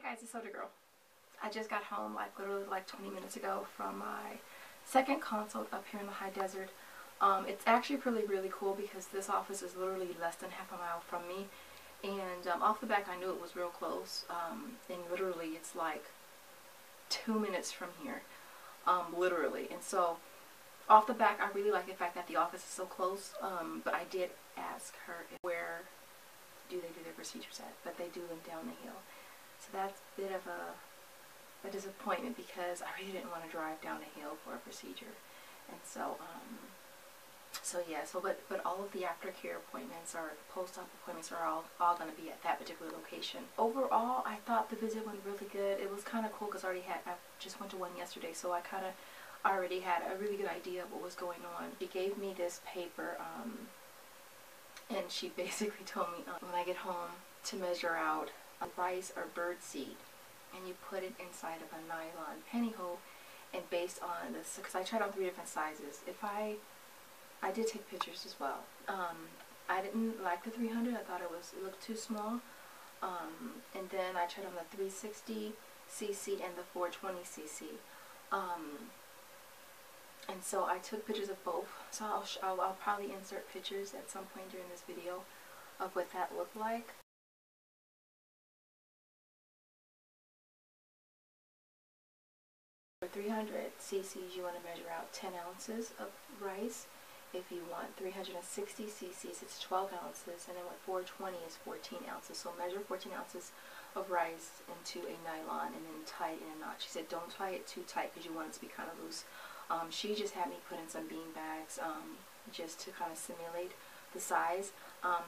guys, it's Soda Girl. I just got home literally 20 minutes ago from my second consult up here in the high desert. It's actually really cool because this office is literally less than half a mile from me, and off the back I knew it was real close, and literally it's like 2 minutes from here, literally. And so off the back I really like the fact that the office is so close, but I did ask her where do they do their procedures at, but they do them down the hill. So that's a bit of a disappointment because I really didn't want to drive down a hill for a procedure. And so but all of the aftercare appointments or post-op appointments are all going to be at that particular location. Overall, I thought the visit went really good. It was kind of cool because I just went to one yesterday, so I kind of already had a really good idea of what was going on. She gave me this paper, and she basically told me when I get home to measure out rice or bird seed, and you put it inside of a nylon pantyhose, and based on this, because I tried on 3 different sizes. I did take pictures as well. I didn't like the 300. I thought it looked too small. And then I tried on the 360 cc and the 420 cc. And so I took pictures of both. So I'll probably insert pictures at some point during this video of what that looked like. For 300 cc's, you want to measure out 10 ounces of rice. If you want 360 cc's, it's 12 ounces, and then with 420 is 14 ounces. So measure 14 ounces of rice into a nylon and then tie it in a knot. She said don't tie it too tight because you want it to be kind of loose. She just had me put in some bean bags just to kind of simulate the size.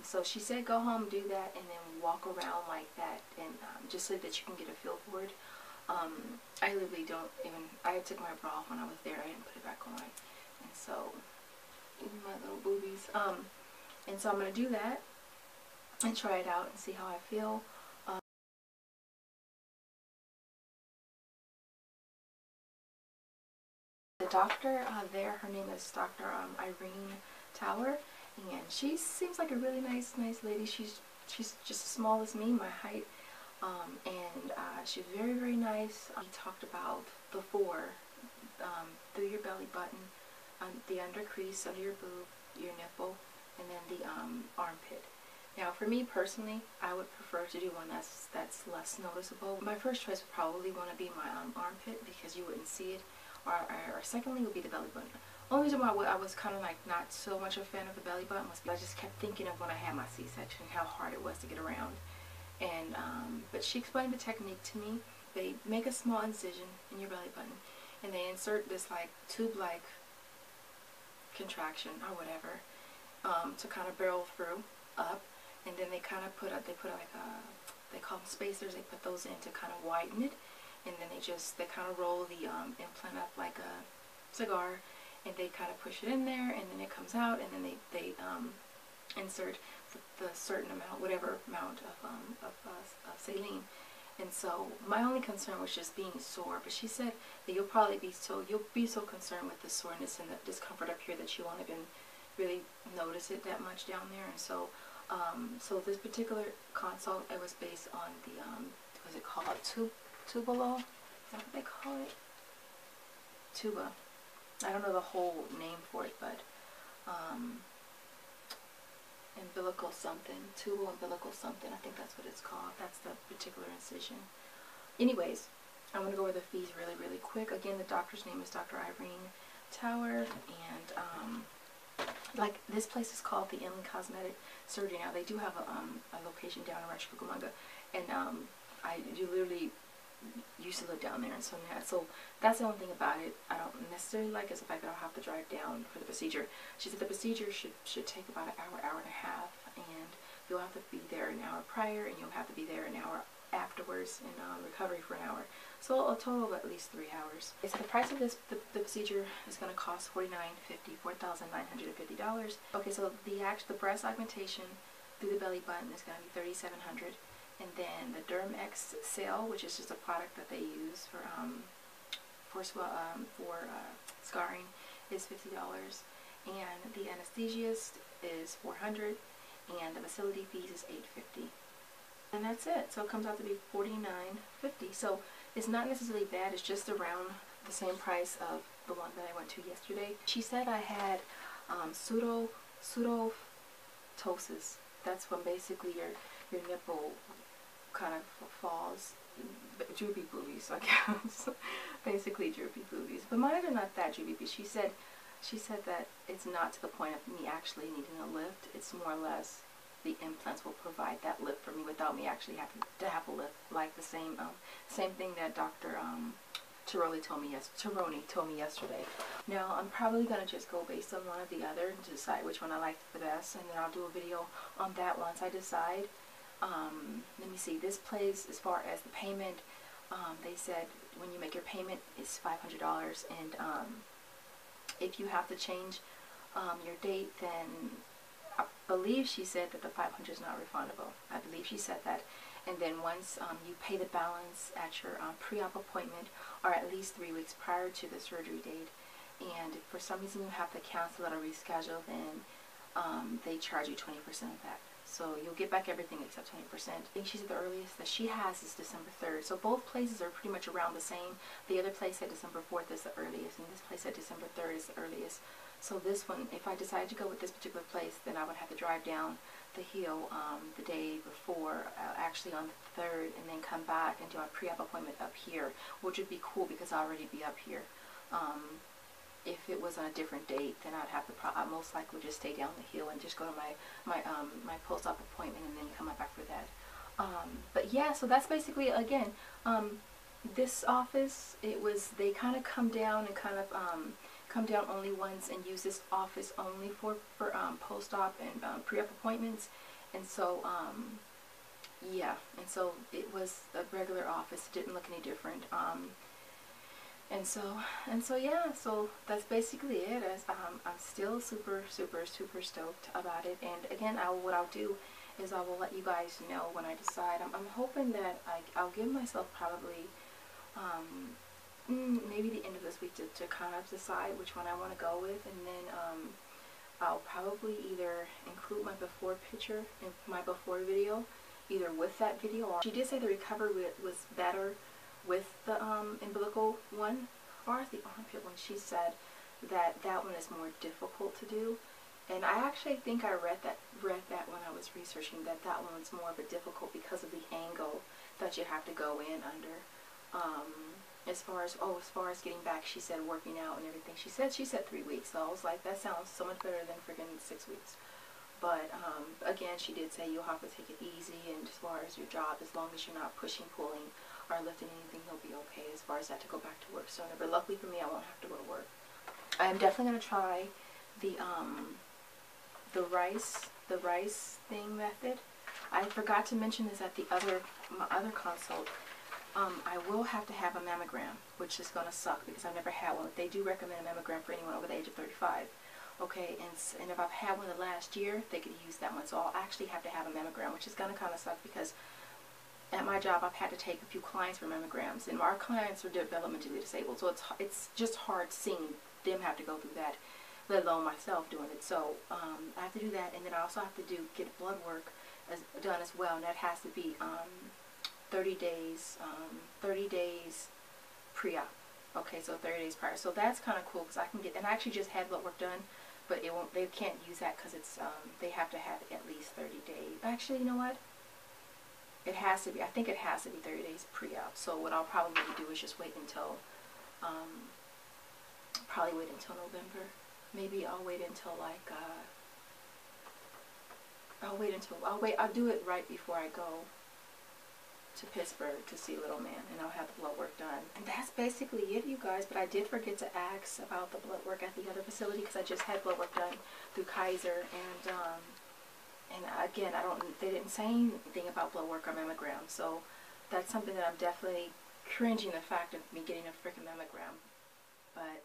So she said go home, do that, and then walk around like that, and just so that you can get a feel for it. I literally don't even, I took my bra off when I was there. I didn't put it back on. And so, my little boobies. And so I'm going to do that and try it out and see how I feel. The doctor there, her name is Dr. Irene Tower, and she seems like a really nice lady. She's just as small as me, my height. And she's very nice. We talked about the 4 through your belly button, the under crease, under your boob, your nipple, and then the armpit. Now, for me personally, I would prefer to do one that's less noticeable. My first choice would probably want to be my armpit because you wouldn't see it, or secondly would be the belly button. Only reason why I was kind of like not so much a fan of the belly button was because I just kept thinking of when I had my C-section, how hard it was to get around. And but she explained the technique to me. They make a small incision in your belly button, and they insert this like tube-like contraction or whatever to kind of barrel through up, and then they kind of put like they call them spacers. They put those in to kind of widen it, and then they kind of roll the implant up like a cigar, and they kind of push it in there, and then it comes out, and then they insert the certain amount, whatever amount of saline. And so my only concern was just being sore, but she said that you'll be so concerned with the soreness and the discomfort up here that you won't even really notice it that much down there. And so so this particular consult, it was based on the what's it called, tubalo? Is that what they call it? Tuba. I don't know the whole name for it, but umbilical something, tubal umbilical something, I think that's what it's called. That's the particular incision. Anyways, I'm going to go over the fees really quick. Again, the doctor's name is Dr. Irene Tower, and like this place is called the Inland Cosmetic Surgery. Now they do have a location down in Rancho Cucamonga, and I do literally used to live down there, and so that's the only thing about it I don't necessarily like, is the fact that I'll have to drive down for the procedure. She said the procedure should take about an hour and a half, and you'll have to be there an hour prior, and you'll have to be there an hour afterwards in recovery for an hour. So a total of at least 3 hours. So the price of the procedure is going to cost $4,950. Okay, so the breast augmentation through the belly button is going to be $3,700. And then the Derm X Cell, which is just a product that they use for scarring, is $50, and the anesthesiast is $400, and the facility fees is $850. And that's it. So it comes out to be $49.50. So it's not necessarily bad. It's just around the same price of the one that I went to yesterday. She said I had pseudotosis. That's when basically your nipple kind of falls, droopy boobies, I guess. Basically droopy boobies. But mine are not that droopy. She said that it's not to the point of me actually needing a lift. It's more or less the implants will provide that lift for me without me actually having to have a lift, like the same thing that Dr. Tironi told me yesterday. Now I'm probably gonna just go based on one or the other to decide which one I like the best, and then I'll do a video on that once I decide. Let me see. This place, as far as the payment, they said when you make your payment, it's $500, and if you have to change your date, then I believe she said that the $500 is not refundable. I believe she said that. And then once you pay the balance at your pre-op appointment, or at least 3 weeks prior to the surgery date, and if for some reason you have to cancel it or reschedule, then they charge you 20% of that. So you'll get back everything except 20%. I think she said the earliest that she has is December 3rd. So both places are pretty much around the same. The other place said December 4th is the earliest, and this place said December 3rd is the earliest. So this one, if I decided to go with this particular place, then I would have to drive down the hill the day before, actually on the 3rd, and then come back and do a pre-op appointment up here, which would be cool because I'll already be up here. If it was on a different date, then I'd have to I'd most likely just stay down the hill and just go to my post-op appointment and then come up after that. But yeah, so that's basically, again, this office, they kind of come down and kind of come down only once and use this office only for post-op and pre-op appointments. And so yeah, and so it was a regular office. It didn't look any different. And so yeah, so that's basically it. I'm still super stoked about it. And again, what I'll do is I will let you guys know when I decide. I'm hoping that I'll give myself probably maybe the end of this week to kind of decide which one I want to go with, and then I'll probably either include my before picture in my before video, either with that video, or she did say the recovery was better with the umbilical one or the armpit one. She said that one is more difficult to do, and I actually think I read that when I was researching that one was more of a difficult because of the angle that you have to go in under. As far as getting back, she said working out and everything. She said 3 weeks. So I was like, that sounds so much better than freaking 6 weeks. But again, she did say you'll have to take it easy, and as far as your job, as long as you're not pushing, pulling, or lifting anything, you'll be okay as far as that to go back to work sooner. But luckily for me, I won't have to go to work. I'm definitely gonna try the rice thing method. I forgot to mention this at my other consult. I will have to have a mammogram, which is gonna suck because I've never had one. They do recommend a mammogram for anyone over the age of 35. Okay, and if I've had one the last year, they could use that one. So I'll actually have to have a mammogram, which is gonna kind of suck because at my job I've had to take a few clients for mammograms, and our clients are developmentally disabled, so it's just hard seeing them have to go through that, let alone myself doing it. So I have to do that, and then I also have to get blood work done as well, and that has to be 30 days pre-op. Okay, so 30 days prior. So that's kind of cool because I can get, and I actually just had blood work done, but they can't use that because it's they have to have it at least 30 days. Actually, you know what? It has to be. I think it has to be 30 days pre-op. So what I'll probably do is just wait until November. Maybe I'll wait until like I'll do it right before I go to Pittsburgh to see little man, and I'll have the blood work done. And that's basically it, you guys. But I did forget to ask about the blood work at the other facility because I just had blood work done through Kaiser, and again, they didn't say anything about blood work or mammogram. So that's something that I'm definitely cringing the fact of me getting a freaking mammogram. But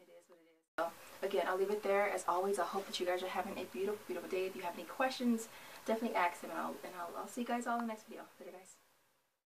it is what it is. So again, I'll leave it there. As always, I hope that you guys are having a beautiful day. If you have any questions, definitely ask them, and I'll see you guys all in the next video. Later, guys.